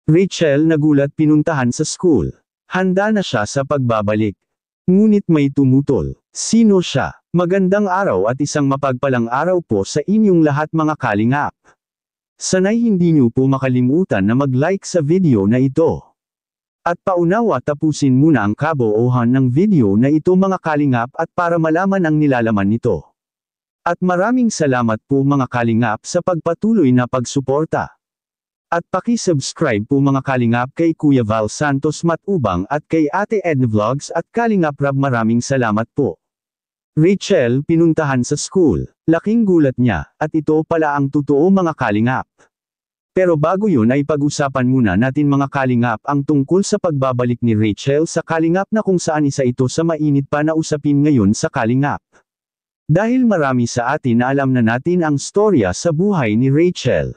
Rachel nagulat pinuntahan sa school. Handa na siya sa pagbabalik. Ngunit may tumutol. Sino siya? Magandang araw at isang mapagpalang araw po sa inyong lahat mga kalingap. Sana'y hindi niyo po makalimutan na mag-like sa video na ito. At paunawa tapusin muna ang kabuuhan ng video na ito mga kalingap at para malaman ang nilalaman nito. At maraming salamat po mga kalingap sa pagpatuloy na pagsuporta. At paki-subscribe po mga kalingap kay Kuya Val Santos Matubang at kay Ate Edna Vlogs at Kalingap Rab, maraming salamat po. Rachel pinuntahan sa school. Laking gulat niya, at ito pala ang totoo mga kalingap. Pero bago yun ay pag-usapan muna natin mga kalingap ang tungkol sa pagbabalik ni Rachel sa kalingap na kung saan isa ito sa mainit pa na usapin ngayon sa kalingap. Dahil marami sa atin na alam na natin ang storya sa buhay ni Rachel.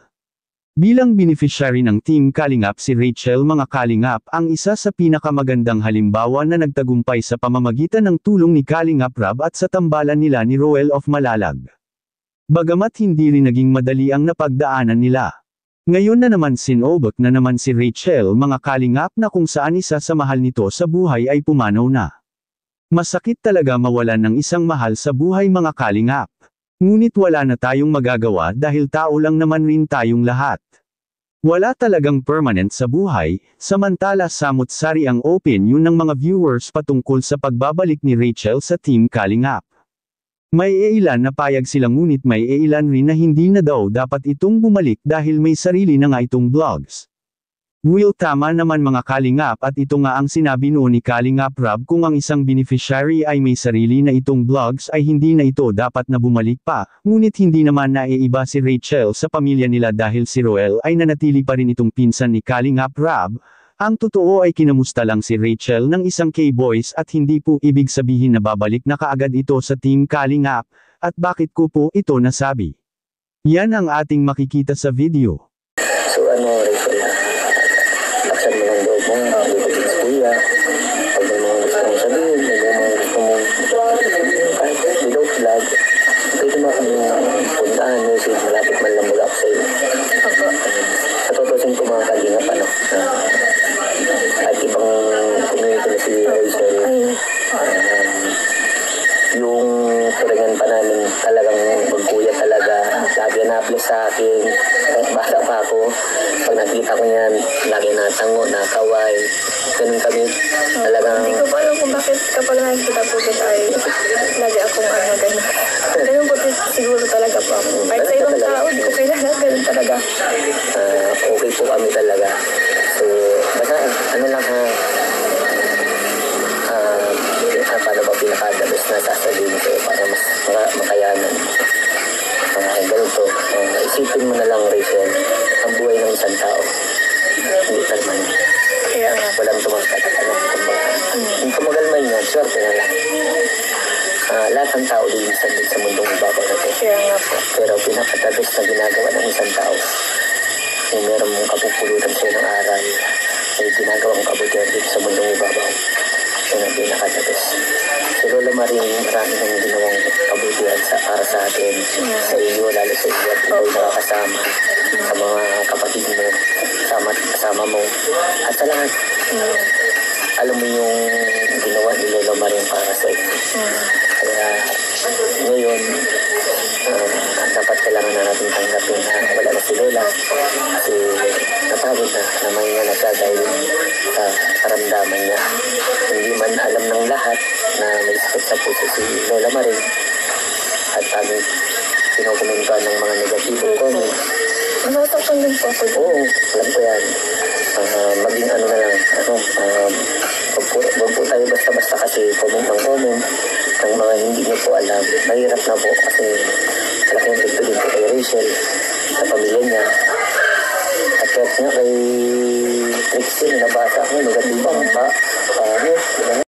Bilang beneficiary ng Team Kalingap si Rachel mga kalingap ang isa sa pinakamagandang halimbawa na nagtagumpay sa pamamagitan ng tulong ni Kalingap Rab at sa tambalan nila ni Roel of Malalag. Bagamat hindi rin naging madali ang napagdaanan nila. Ngayon na naman sinobot na naman si Rachel mga kalingap na kung saan isa sa mahal nito sa buhay ay pumanaw na. Masakit talaga mawalan ng isang mahal sa buhay mga kalingap. Ngunit wala na tayong magagawa dahil tao lang naman rin tayong lahat. Wala talagang permanent sa buhay, samantala samot-sari ang opinion ng mga viewers patungkol sa pagbabalik ni Rachel sa Team Kalingap. May ilan na payag sila ngunit may ilan rin na hindi na daw dapat itong bumalik dahil may sarili na nga itong vlogs. Will tama naman mga kalingap at ito nga ang sinabi noon ni Kalingap Rab kung ang isang beneficiary ay may sarili na itong vlogs ay hindi na ito dapat na bumalik pa, ngunit hindi naman naiiba si Rachel sa pamilya nila dahil si Roel ay nanatili pa rin itong pinsan ni Kalingap Rab. Ang totoo ay kinamusta lang si Rachel ng isang K-boys at hindi po ibig sabihin na babalik na kaagad ito sa Team Kalingap, at bakit ko po ito nasabi? Yan ang ating makikita sa video. So Rachel, laksan mo lang loob mo, dito sa kuya, pag may mga gusto mong sabihin, may mga gusto mong kahit without vlog, pwede mo kami puntaan, message, malapit man lang mula ako sa iyo. Sa totosin ko mga kalingap, at ibang community na si Rachel, yung turingan pa namin talagang magkuya talaga, lagi na-bless sa akin, kahit bata pa ako, pag nakita ko yan, lagi natango, nakaway, ganun kami, talagang... Hindi ko pa alam kung bakit kapag nakikita po kita ay lagi akong gano'n. Ganun po siguro talaga po ako. Kahit sa ibang tao, di ko kailangan, ganun talaga. Okay po kami talaga. So, basta, lang ha, paano ba pinaka-the-best na sasabihin ko para mas makayanan. Ganito, isipin mo na lang Rachel, ang buhay ng isang tao. Hindi naman. Kaya nga. Walang tumangkat. Kung tumagal man yan, swerte na lang. Lahat ng tao din sa mundong ibabaw na ito. Kaya nga po. Pero pinaka-the-best na ginagawa ng isang tao, kung meron mong kapupulutan sa'yo ng aral, ay ginagawang kabutihan dito sa mundong ibabaw. Yun ang pinaka-the-best. Si Lola Marie, marami nang ginawang kabutihan para sa atin, sa iyo, lalo sa iyo at ikaw nakakasama, sa mga kapatid mo, kasama mo, at sa lahat. Alam mo yung ginawa ni Lola Marie para sa iyo. Kaya ngayon, dapat kailangan na natin tanggapin na wala na si Lola kasi napagod na mahinga na siya dahil sa karamdaman niya. Hindi man alam ng lahat na may sakit sa puso si Lola Marie at aming kinukomentuhan ng mga negatibong comments. Nasasaktan din po ako. Oo, alam ko yan. Maging na lang, wag po tayo basta-basta kasi comment ng comment ng mga hindi nyo po alam. Mahirap na po kasi malaking epekto din po kay Rachel sa pamilya niya. At kahit nga kay Trixie, nabasa ako, negatibo